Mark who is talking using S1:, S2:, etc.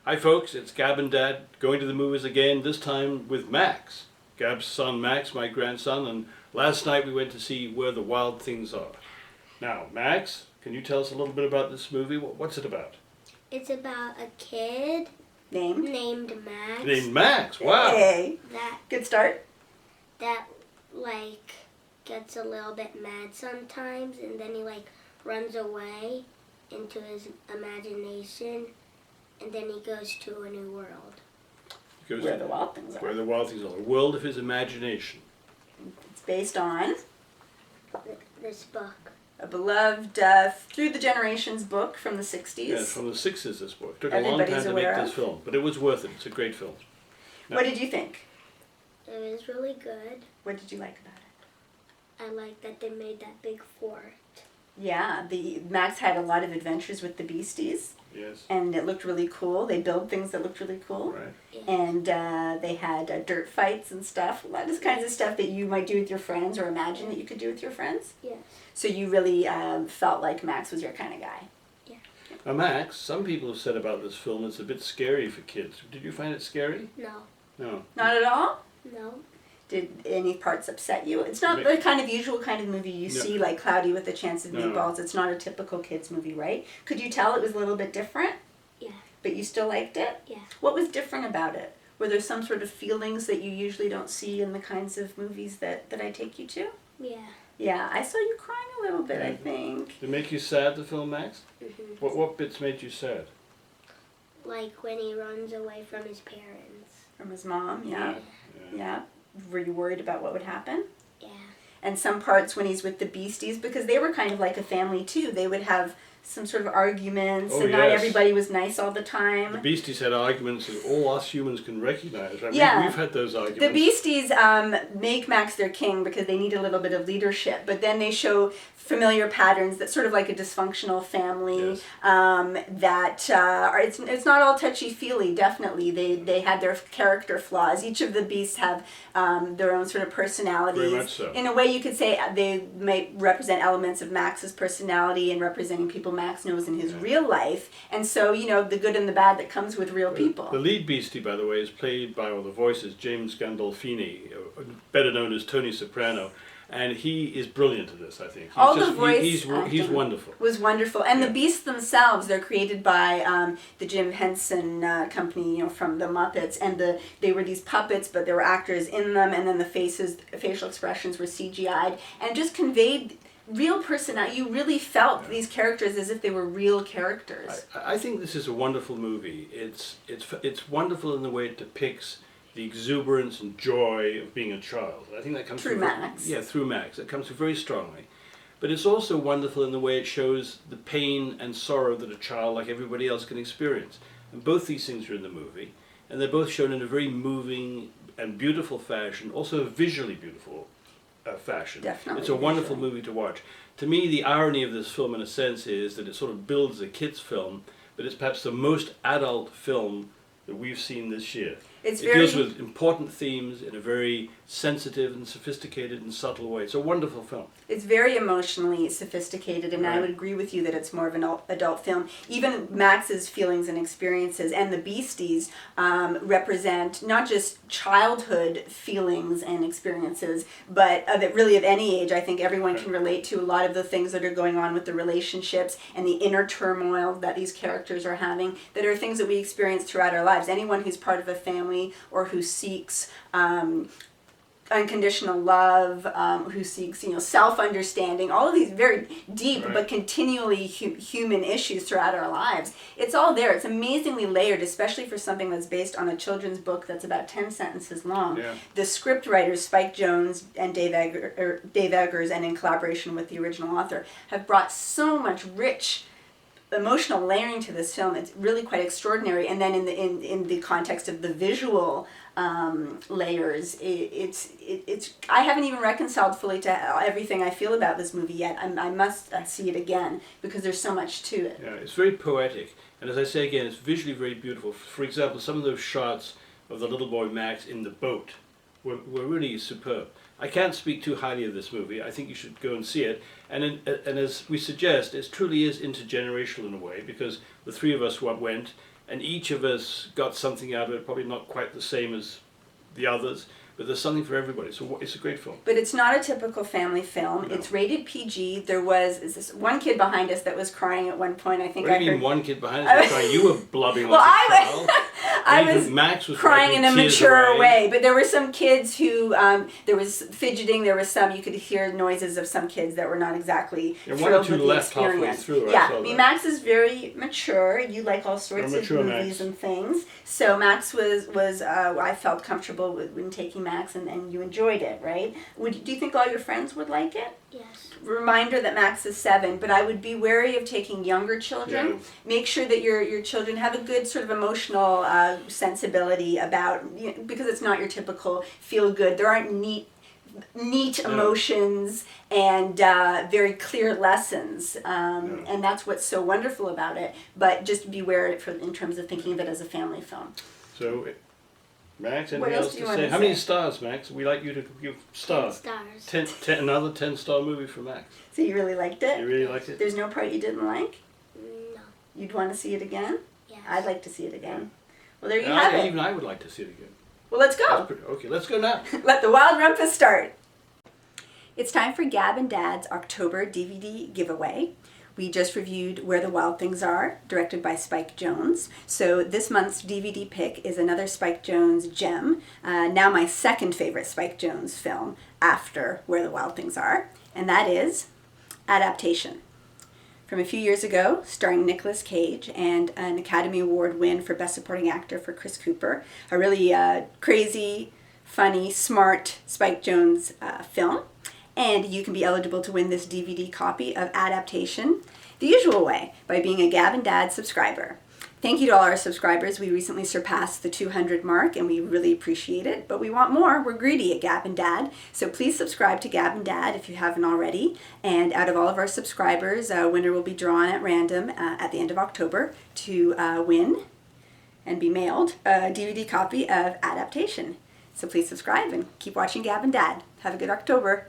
S1: Hi folks, it's Gab and Dad going to the movies again, this time with Max. Gab's son Max, my grandson, and last night we went to see Where the Wild Things Are. Now, Max, can you tell us a little bit about this movie? What's it about?
S2: It's about a kid named Max.
S1: Named Max, wow.
S3: Hey,
S2: That
S3: good start.
S2: like gets a little bit mad sometimes, and then he runs away into his imagination, and then he goes to a new world.
S3: Where the Wild Things Are.
S1: Where the Wild Things Are, the world of his imagination.
S3: It's based on
S2: This book.
S3: a beloved Through the Generations book from the 60s.
S1: Yes, from the 60s this book. It took a long
S3: Everybody's
S1: time to
S3: aware
S1: make this
S3: of.
S1: film, but it was worth it. It's a great film.
S3: What did you think?
S2: It was really good.
S3: What did you like about it?
S2: I like that they made that big fort.
S3: Yeah, Max had a lot of adventures with the Beasties,
S1: Yes,
S3: and it looked really cool. They built things that looked really cool.
S1: right.
S2: Yeah.
S3: And they had dirt fights and stuff. A lot of kinds of stuff that you might do with your friends or imagine that you could do with your friends.
S2: Yes.
S3: So you really felt like Max was your kind of guy.
S1: Now, Max, some people have said about this film it's a bit scary for kids. Did you find it scary?
S2: No.
S1: No.
S3: Not at all?
S2: No.
S3: Did any parts upset you? It's not the kind of usual kind of movie you
S1: No.
S3: see, like Cloudy with a Chance of
S1: No.
S3: Meatballs. It's not a typical kids movie, right? Could you tell it was a little bit different?
S2: Yeah.
S3: But you still liked it?
S2: Yeah.
S3: What was different about it? Were there some sort of feelings that you usually don't see in the kinds of movies that I take you to?
S2: Yeah.
S3: Yeah, I saw you crying a little bit, I think.
S1: Did it make you sad, the film, Max?
S2: Mhm.
S1: What bits made you sad?
S2: Like when he runs away from his parents.
S3: From his mom, yeah.
S1: Yeah.
S3: Yeah. Were you worried about what would happen?
S2: Yeah.
S3: And some parts when he's with the Beasties, because they were kind of like a family too. They would have some sort of arguments,
S1: Oh,
S3: and not
S1: yes.
S3: everybody was nice all the
S1: The
S3: time.
S1: Beasties had arguments that all us humans can recognize, right?
S3: Yeah.
S1: We've had those arguments.
S3: The Beasties make Max their king because they need a little bit of leadership, but then they show familiar patterns that sort of like a dysfunctional family.
S1: Yes.
S3: That it's not all touchy feely. Definitely, they had their character flaws. Each of the beasts have their own sort of personalities.
S1: Very much so.
S3: In a way, you could say they might represent elements of Max's personality and representing people Max knows in his real life. And so, the good and the bad that comes with real people.
S1: The lead Beastie, by the way, is played by, the voice is James Gandolfini, better known as Tony Soprano. And he is brilliant at this, I think.
S3: All the voice
S1: he's
S3: acting
S1: wonderful.
S3: was wonderful, and
S1: Yeah.
S3: the beasts themselves, they're created by the Jim Henson company, from the Muppets, and they were these puppets, but there were actors in them, and then the facial expressions were CGI'd, and just conveyed real personality. You really felt these characters as if they were real characters.
S1: I think this is a wonderful movie. It's wonderful in the way it depicts the exuberance and joy of being a child. I think that comes
S3: Through Max.
S1: Yeah, through Max. It comes through very strongly. But it's also wonderful in the way it shows the pain and sorrow that a child, like everybody else, can experience. And both these things are in the movie, and they're both shown in a very moving and beautiful fashion, also a visually beautiful fashion.
S3: Definitely
S1: It's a wonderful
S3: visually.
S1: movie to watch. To me, the irony of this film, in a sense, is that it sort of builds a kid's film, but it's perhaps the most adult film that we've seen this year.
S3: It's
S1: It
S3: very
S1: deals with important themes in a very sensitive and sophisticated and subtle way. It's a wonderful film.
S3: It's very emotionally sophisticated, and I
S1: Right.
S3: would agree with you that it's more of an adult film. Even Max's feelings and experiences and the Beasties represent not just childhood feelings and experiences, but that really of any age. I think everyone can relate to a lot of the things that are going on with the relationships and the inner turmoil that these characters are having, that are things that we experience throughout our lives. Anyone who's part of a family or who seeks unconditional love, who seeks, self-understanding, all of these very deep
S1: Right.
S3: but continually human issues throughout our lives. It's all there. It's amazingly layered, especially for something that's based on a children's book that's about 10 sentences long.
S1: Yeah.
S3: The script writers, Spike Jonze and Dave Eggers, and in collaboration with the original author, have brought so much rich emotional layering to this film. It's really quite extraordinary. And then in the context of the visual layers, it's I haven't even reconciled fully to everything I feel about this movie yet. I must see it again because there's so much to it.
S1: Yeah, it's very poetic. And as I say again, it's visually very beautiful. For example, some of those shots of the little boy Max in the boat were really superb. I can't speak too highly of this movie. I think you should go and see it. And as we suggest, it truly is intergenerational in a way, because the three of us went, and each of us got something out of it. Probably not quite the same as the others, but there's something for everybody. So it's a great film.
S3: But it's not a typical family film.
S1: No.
S3: It's rated PG. There was this one kid behind us that was crying at one point. I think
S1: What do
S3: I
S1: you mean
S3: heard.
S1: one kid behind us was crying? You were blubbing
S3: Well,
S1: like a
S3: I
S1: child.
S3: was, I
S1: And even
S3: was
S1: Max was
S3: crying in
S1: wiping
S3: a
S1: tears
S3: mature
S1: away.
S3: way. But there were some kids who, there was fidgeting. There was some, you could hear noises of some kids that were not exactly
S1: Yeah,
S3: thrilled
S1: one or two
S3: with the
S1: left halfway
S3: experience.
S1: through, I
S3: Yeah,
S1: saw
S3: I mean,
S1: that.
S3: Max is very mature. You like all sorts of
S1: mature
S3: movies
S1: Max.
S3: and things. So Max was I felt comfortable when taking Max, and you enjoyed it, right? Do you think all your friends would like it?
S2: Yes.
S3: Reminder that Max is 7, but I would be wary of taking younger children.
S1: Yeah.
S3: Make sure that your children have a good sort of emotional sensibility about, because it's not your typical feel good. There aren't neat emotions and very clear lessons, and that's what's so wonderful about it. But just beware in terms of thinking of it as a family film.
S1: So, Max,
S3: What
S1: anything
S3: else
S1: else
S3: do
S1: to
S3: you
S1: say?
S3: wanna
S1: How many
S3: say?
S1: stars, Max? We like you to give
S2: 10
S1: stars.
S2: stars.
S1: Another 10-star movie for Max.
S3: So you really liked
S1: You
S3: it?
S1: really liked it?
S3: There's no part you didn't like?
S2: No.
S3: You'd want to see it again?
S2: Yes.
S3: I'd like to see it again. Well, there you
S1: And
S3: have it.
S1: Even I would like to see it again.
S3: Well, let's
S1: That's
S3: go.
S1: pretty, okay, let's go now.
S3: Let the wild rumpus start. It's time for Gab and Dad's October DVD giveaway. We just reviewed Where the Wild Things Are, directed by Spike Jonze. So this month's DVD pick is another Spike Jonze gem, now my second favorite Spike Jonze film after Where the Wild Things Are, and that is Adaptation. From a few years ago, starring Nicolas Cage and an Academy Award win for Best Supporting Actor for Chris Cooper. A really crazy, funny, smart Spike Jonze film. And you can be eligible to win this DVD copy of Adaptation the usual way, by being a Gab and Dad subscriber. Thank you to all our subscribers. We recently surpassed the 200 mark, and we really appreciate it. But we want more. We're greedy at Gab and Dad. So please subscribe to Gab and Dad if you haven't already. And out of all of our subscribers, a winner will be drawn at random at the end of October to win and be mailed a DVD copy of Adaptation. So please subscribe and keep watching Gab and Dad. Have a good October.